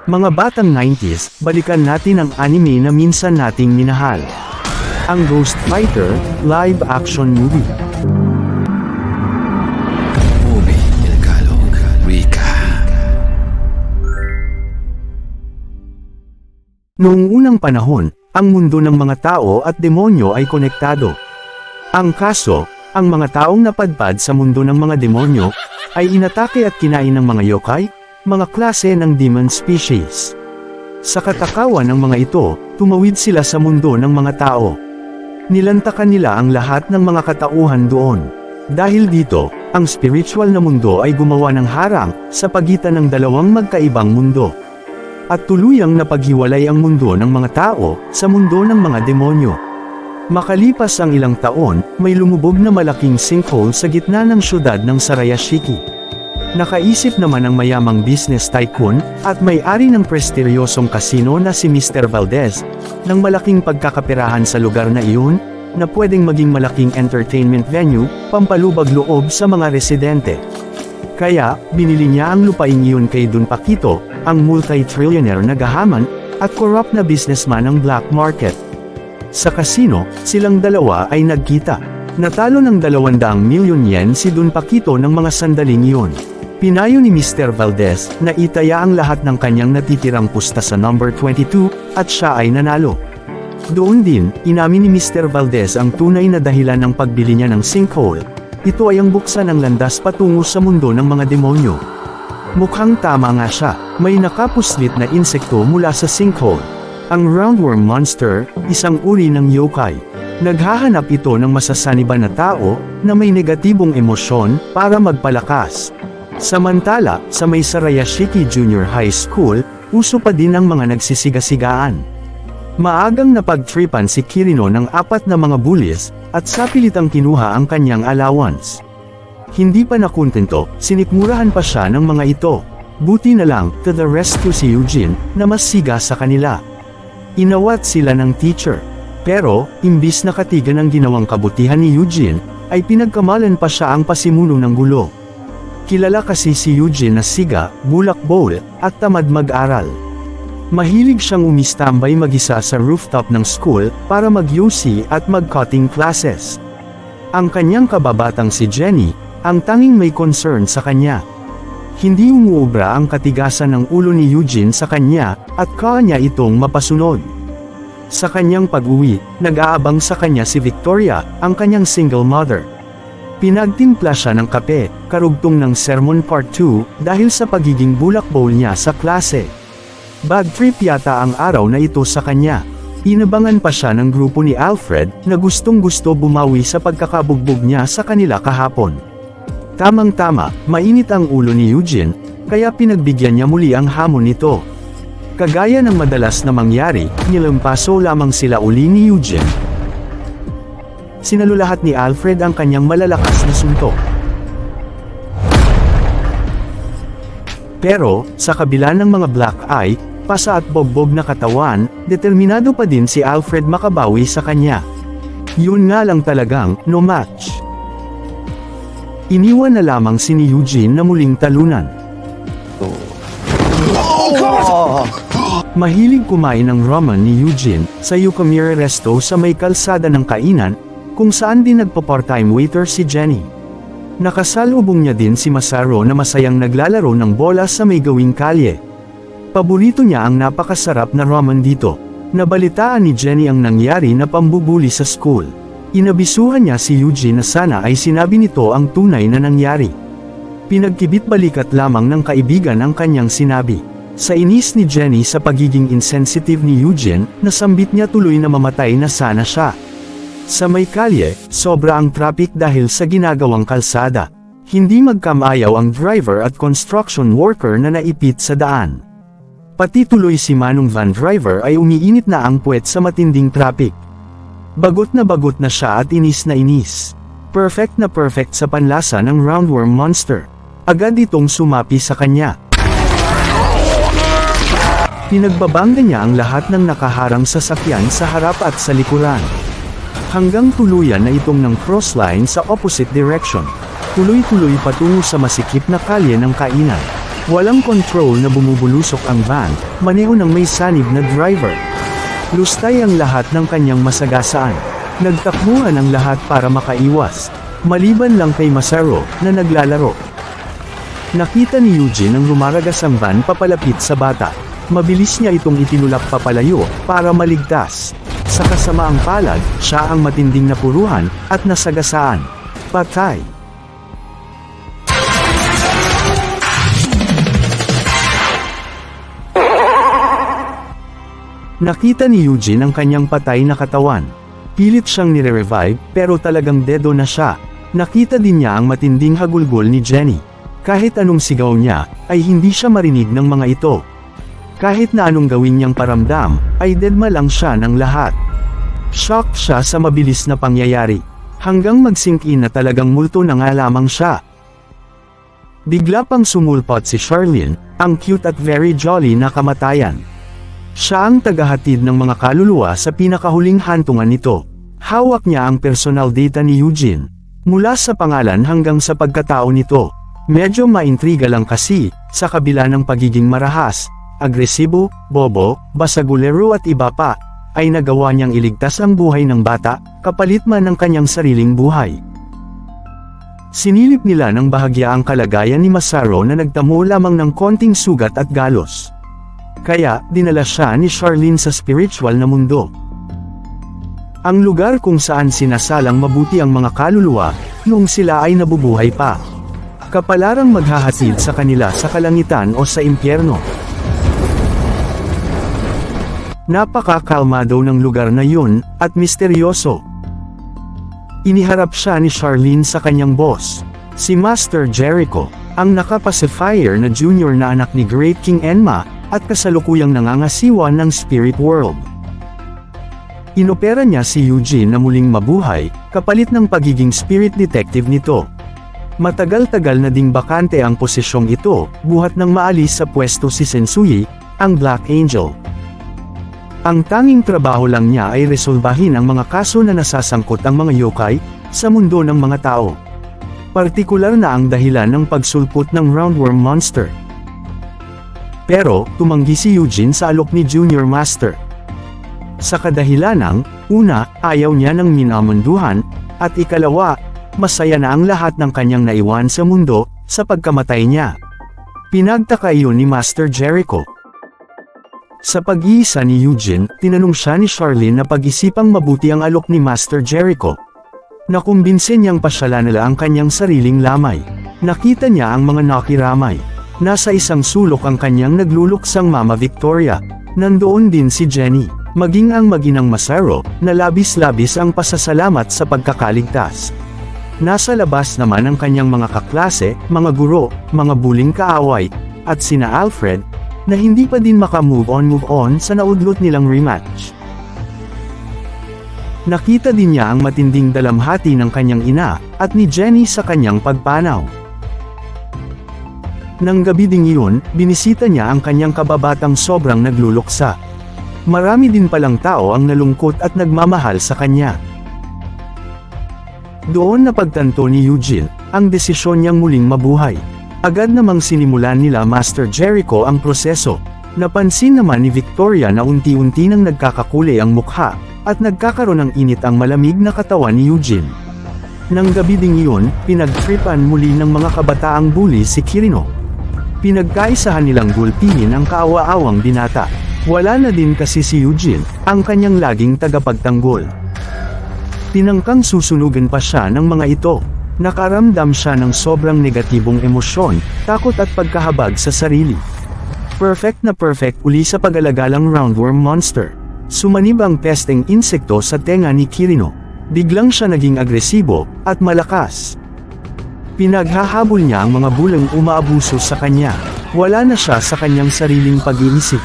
Mga batang 90s, balikan natin ang anime na minsan nating minahal. Ang Ghost Fighter, live action movie. Movie Tagalog Recap. Noong unang panahon, ang mundo ng mga tao at demonyo ay konektado. Ang kaso, ang mga taong napadpad sa mundo ng mga demonyo, ay inatake at kinain ng mga yokai, mga klase ng demon species. Sa katakawan ng mga ito, tumawid sila sa mundo ng mga tao. Nilantakan nila ang lahat ng mga katauhan doon. Dahil dito, ang spiritual na mundo ay gumawa ng harang sa pagitan ng dalawang magkaibang mundo. At tuluyang napaghiwalay ang mundo ng mga tao sa mundo ng mga demonyo. Makalipas ang ilang taon, may lumubog na malaking sinkhole sa gitna ng syudad ng Sarayashiki. Nakaisip naman ang mayamang business tycoon at may-ari ng prestigyosong kasino na si Mr. Valdez ng malaking pagkakaperahan sa lugar na iyon na pwedeng maging malaking entertainment venue, pampalubag loob sa mga residente. Kaya, binili niya ang lupaing iyon kay Don Paquito, ang multi-trillionaire na gahaman at corrupt na businessman ng black market. Sa kasino, silang dalawa ay nagkita. Natalo ng 200 milyon yen si Don Paquito ng mga sandaling iyon. Pinayo ni Mr. Valdez na itaya ang lahat ng kanyang natitirang pusta sa number 22, at siya ay nanalo. Doon din, inamin ni Mr. Valdez ang tunay na dahilan ng pagbili niya ng sinkhole. Ito ay ang buksan ng landas patungo sa mundo ng mga demonyo. Mukhang tama nga siya, may nakapuslit na insekto mula sa sinkhole. Ang roundworm monster, isang uri ng yokai. Naghahanap ito ng masasaniban na tao na may negatibong emosyon para magpalakas. Samantala, sa may Sarayashiki Junior High School, uso pa din ang mga nagsisigasigaan. Maagang napagtripan si Kirino ng 4 na mga bullies, at sapilitang kinuha ang kanyang allowance. Hindi pa nakuntento, sinikmurahan pa siya ng mga ito. Buti na lang, to the rescue si Eugene, na mas siga sa kanila. Inawat sila ng teacher. Pero, imbis na katigan ang ginawang kabutihan ni Eugene, ay pinagkamalan pa siya ang pasimuno ng gulo. Kilala kasi si Eugene na siga, bulak bowl, at tamad mag-aral. Mahilig siyang umistambay mag-isa sa rooftop ng school para mag-UC at mag-cutting classes. Ang kanyang kababatang si Jenny, ang tanging may concern sa kanya. Hindi umuubra ang katigasan ng ulo ni Eugene sa kanya, at kaya niya itong mapasunod. Sa kanyang pag-uwi, nag-aabang sa kanya si Victoria, ang kanyang single mother. Pinagtimpla siya ng kape, karugtong ng Sermon Part 2, dahil sa pagiging bulak bowl niya sa klase. Bad trip yata ang araw na ito sa kanya. Inabangan pa siya ng grupo ni Alfred, na gustong-gusto bumawi sa pagkakabugbog niya sa kanila kahapon. Tamang-tama, mainit ang ulo ni Eugene, kaya pinagbigyan niya muli ang hamon nito. Kagaya ng madalas na mangyari, nilampaso lamang sila uli ni Eugene. Sinalulahat ni Alfred ang kanyang malalakas na suntok. Pero, sa kabila ng mga black eye, pasa at bogbog na katawan, determinado pa din si Alfred makabawi sa kanya. Yun nga lang talagang, no match. Iniwan na lamang si ni Eugene na muling talunan. Mahilig kumain ng ramen ni Eugene sa Yukamiri Resto sa may kalsada ng kainan, kung saan din nagpa-part-time waiter si Jenny. Nakasalubong niya din si Masaru na masayang naglalaro ng bola sa may gawing kalye. Paborito niya ang napakasarap na ramen dito. Nabalitaan ni Jenny ang nangyari na pambubuli sa school. Inabisuhan niya si Eugene na sana ay sinabi nito ang tunay na nangyari. Pinagkibit-balikat lamang ng kaibigan ang kanyang sinabi. Sa inis ni Jenny sa pagiging insensitive ni Eugene, nasambit niya tuloy na mamatay na sana siya. Sa may kalye, sobra ang traffic dahil sa ginagawang kalsada. Hindi magkamayaw ang driver at construction worker na naipit sa daan. Pati tuloy si Manong van driver ay umiinit na ang puwet sa matinding traffic. Bagot na siya at inis na inis. Perfect na perfect sa panlasa ng roundworm monster. Agad itong sumapi sa kanya. Pinagbabangga niya ang lahat ng nakaharang sasakyan sa harap at sa likuran. Hanggang tuluyan na itong ng crossline sa opposite direction. Tuloy-tuloy patungo sa masikip na kalye ng kainan. Walang control na bumubulusok ang van, maneho ng may sanib na driver. Lustay ang lahat ng kanyang masagasaan. Nagtakbuhan ang lahat para makaiwas. Maliban lang kay Masaru, na naglalaro. Nakita ni Eugene ang lumaragas ang van papalapit sa bata. Mabilis niya itong itinulak papalayo, para maligtas. Sa kasamaang palad, siya ang matinding napuruhan, at nasagasaan. Patay. Nakita ni Eugene ang kanyang patay na katawan. Pilit siyang nire-revive, pero talagang dedo na siya. Nakita din niya ang matinding hagulgol ni Jenny. Kahit anong sigaw niya, ay hindi siya marinig ng mga ito. Kahit na anong gawin niyang paramdam, ay deadma lang siya ng lahat. Shocked siya sa mabilis na pangyayari. Hanggang mag-sink in na talagang multo na nga lamang siya. Bigla pang sumulpot si Charlene, ang cute at very jolly na kamatayan. Siya ang tagahatid ng mga kaluluwa sa pinakahuling hantungan nito. Hawak niya ang personal data ni Eugene. Mula sa pangalan hanggang sa pagkatao nito. Medyo maintriga lang kasi, sa kabila ng pagiging marahas, agresibo, bobo, basagulero at iba pa, ay nagawa niyang iligtas ang buhay ng bata, kapalit man ng kanyang sariling buhay. Sinilip nila ng bahagya ang kalagayan ni Masaru na nagtamo lamang ng konting sugat at galos. Kaya, dinala siya ni Charlene sa spiritual na mundo. Ang lugar kung saan sinasalang mabuti ang mga kaluluwa, noong sila ay nabubuhay pa. Kapalarang maghahatid sa kanila sa kalangitan o sa impyerno. Napakakalmado ng lugar na yun, at misteryoso. Iniharap siya ni Charlene sa kanyang boss, si Master Jericho, ang nakapacifier na junior na anak ni Great King Enma, at kasalukuyang nangangasiwa ng spirit world. Inopera niya si Eugene na muling mabuhay, kapalit ng pagiging spirit detective nito. Matagal-tagal na ding bakante ang posisyong ito, buhat nang maalis sa pwesto si Sensui, ang Black Angel. Ang tanging trabaho lang niya ay resolbahin ang mga kaso na nasasangkot ang mga yokai, sa mundo ng mga tao. Partikular na ang dahilan ng pagsulpot ng roundworm monster. Pero, tumanggi si Eugene sa alok ni Junior Master. Sa kadahilanang, una, ayaw niya ng minamunduhan, at ikalawa, masaya na ang lahat ng kanyang naiwan sa mundo, sa pagkamatay niya. Pinagtaka iyon ni Master Jericho. Sa pag-iisa ni Eugene, tinanong siya ni Charlene na pag-isipang mabuti ang alok ni Master Jericho. Nakumbinse niyang pasyalan nila ang kanyang sariling lamay. Nakita niya ang mga nakiramay. Nasa isang sulok ang kanyang nagluluksang Mama Victoria. Nandoon din si Jenny, maging ang maginang Masaru, na labis-labis ang pasasalamat sa pagkakaligtas. Nasa labas naman ang kanyang mga kaklase, mga guro, mga buling kaaway, at sina Alfred, na hindi pa din maka-move on sa naudlot nilang rematch. Nakita din niya ang matinding dalamhati ng kanyang ina, at ni Jenny sa kanyang pagpanaw. Nang gabi ding iyon, binisita niya ang kanyang kababatang sobrang nagluluksa. Marami din palang tao ang nalungkot at nagmamahal sa kanya. Doon napagtanto ni Eugene, ang desisyon niyang muling mabuhay. Agad namang sinimulan nila Master Jericho ang proseso. Napansin naman ni Victoria na unti-unti nang nagkakakulay ang mukha, at nagkakaroon ng init ang malamig na katawan ni Eugene. Nang gabi ding iyon, pinagtripan muli ng mga kabataang bully si Kirino. Pinagkaisahan nilang gulpihin ang kaawa-awang binata. Wala na din kasi si Eugene, ang kanyang laging tagapagtanggol. Tinangkang susunugan pa siya ng mga ito. Nakaramdam siya ng sobrang negatibong emosyon, takot at pagkahabag sa sarili. Perfect na perfect uli sa pag-alagalang roundworm monster. Sumanib ang pesteng insekto sa tenga ni Kirino. Biglang siya naging agresibo, at malakas. Pinaghahabol niya ang mga bulang umaabuso sa kanya. Wala na siya sa kanyang sariling pag-iisip.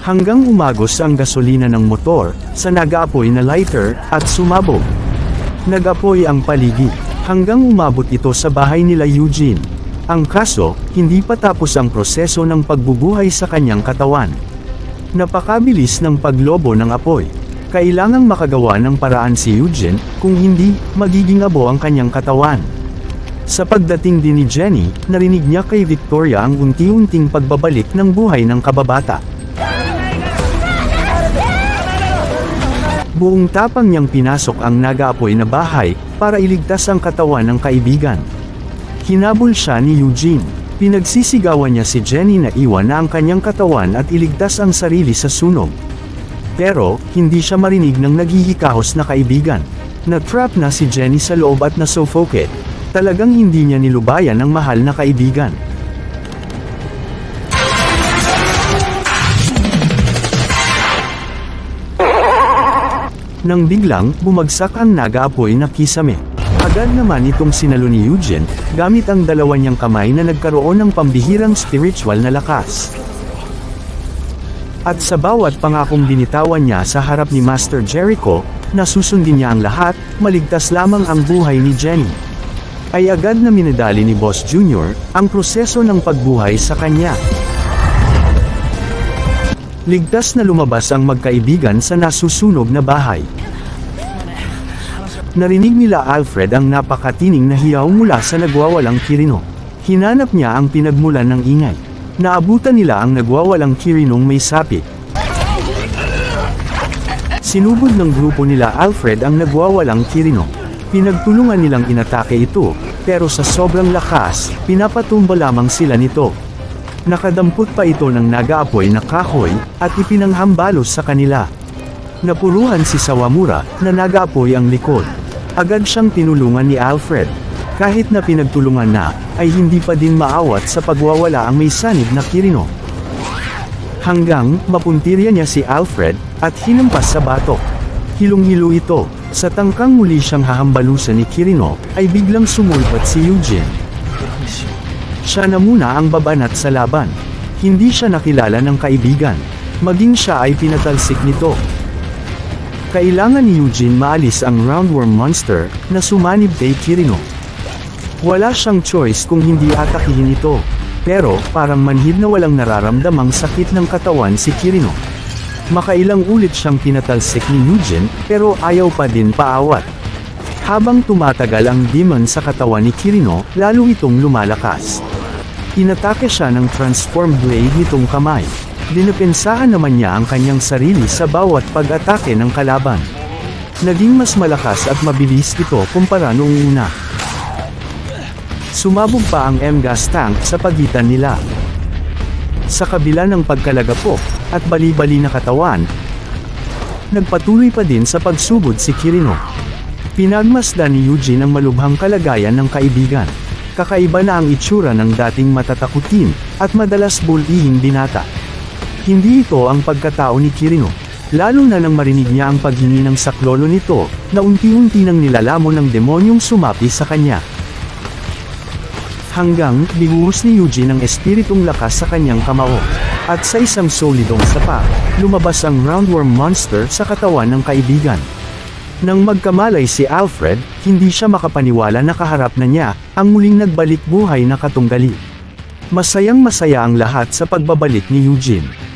Hanggang umagos ang gasolina ng motor, sa nag-aapoy na lighter, at sumabog. Nag-apoy ang paligid, hanggang umabot ito sa bahay nila Eugene. Ang kaso, hindi pa tapos ang proseso ng pagbubuhay sa kanyang katawan. Napakabilis ng paglobo ng apoy. Kailangang makagawa ng paraan si Eugene, kung hindi, magiging abo ang kanyang katawan. Sa pagdating din ni Jenny, narinig niya kay Victoria ang unti-unting pagbabalik ng buhay ng kababata. Buong tapang niyang pinasok ang nag-aapoy na bahay, para iligtas ang katawan ng kaibigan. Hinabol siya ni Eugene. Pinagsisigawan niya si Jenny na iwan na ang kanyang katawan at iligtas ang sarili sa sunog. Pero, hindi siya marinig ng naghihikahos na kaibigan. Na-trap na si Jenny sa loob at na-suffocate. Talagang hindi niya nilubayan ang mahal na kaibigan. Nang biglang, bumagsak ang nag-aapoy na kisame. Agad naman itong sinalo ni Eugene, gamit ang dalawa niyang kamay na nagkaroon ng pambihirang spiritual na lakas. At sa bawat pangakong binitawan niya sa harap ni Master Jericho, nasusundin niya ang lahat, maligtas lamang ang buhay ni Jenny. Ay agad na minadali ni Boss Jr. ang proseso ng pagbuhay sa kanya. Ligtas na lumabas ang magkaibigan sa nasusunog na bahay. Narinig nila Alfred ang napakatining na hiyaw mula sa nagwawalang Kirino. Hinanap niya ang pinagmulan ng ingay. Naabutan nila ang nagwawalang Kirinong may sapit. Sinubod ng grupo nila Alfred ang nagwawalang Kirino. Pinagtulungan nilang inatake ito, pero sa sobrang lakas, pinapatumba lamang sila nito. Nakadampot pa ito ng nag-aapoy na kahoy, at ipinanghambalos sa kanila. Napuruhan si Sawamura, na nag-aapoy ang likod. Agad siyang tinulungan ni Alfred. Kahit na pinagtulungan na, ay hindi pa din maawat sa pagwawala ang may sanib na Kirino. Hanggang, mapuntirya niya si Alfred, at hinampas sa batok. Hilong-hilo ito. Sa tangkang muli siyang hahambalusan ni Kirino, ay biglang sumulpat si Eugene. Siya na muna ang babanat sa laban. Hindi siya nakilala ng kaibigan. Maging siya ay pinatalsik nito. Kailangan ni Eugene maalis ang roundworm monster, na sumanib kay Kirino. Wala siyang choice kung hindi atakihin ito. Pero, parang manhid na walang nararamdamang sakit ng katawan si Kirino. Makailang ulit siyang pinatalsik ni Eugene, pero ayaw pa din paawat. Habang tumatagal ang demon sa katawan ni Kirino, lalo itong lumalakas. Inatake siya ng transformed blade nitong kamay. Dinapensahan naman niya ang kanyang sarili sa bawat pag-atake ng kalaban. Naging mas malakas at mabilis ito kumpara noong una. Sumabog pa ang M-gas tank sa pagitan nila. Sa kabila ng pagkalagapok, at bali-bali na katawan, nagpatuloy pa din sa pagsugod si Kirino. Pinagmasdan ni Eugene ang malubhang kalagayan ng kaibigan. Kakaiba na ang itsura ng dating matatakutin, at madalas bulihing binata. Hindi ito ang pagkatao ni Kirino, lalo na nang marinig niya ang paghingi ng saklolo nito, na unti-unti nang nilalamon ng demonyong sumapi sa kanya. Hanggang, binuhos ni Eugene ang espiritong lakas sa kanyang kamao. At sa isang solidong sapa, lumabas ang roundworm monster sa katawan ng kaibigan. Nang magkamalay si Alfred, hindi siya makapaniwala na kaharap na niya, ang muling nagbalik buhay na katunggali. Masayang-masaya ang lahat sa pagbabalik ni Eugene.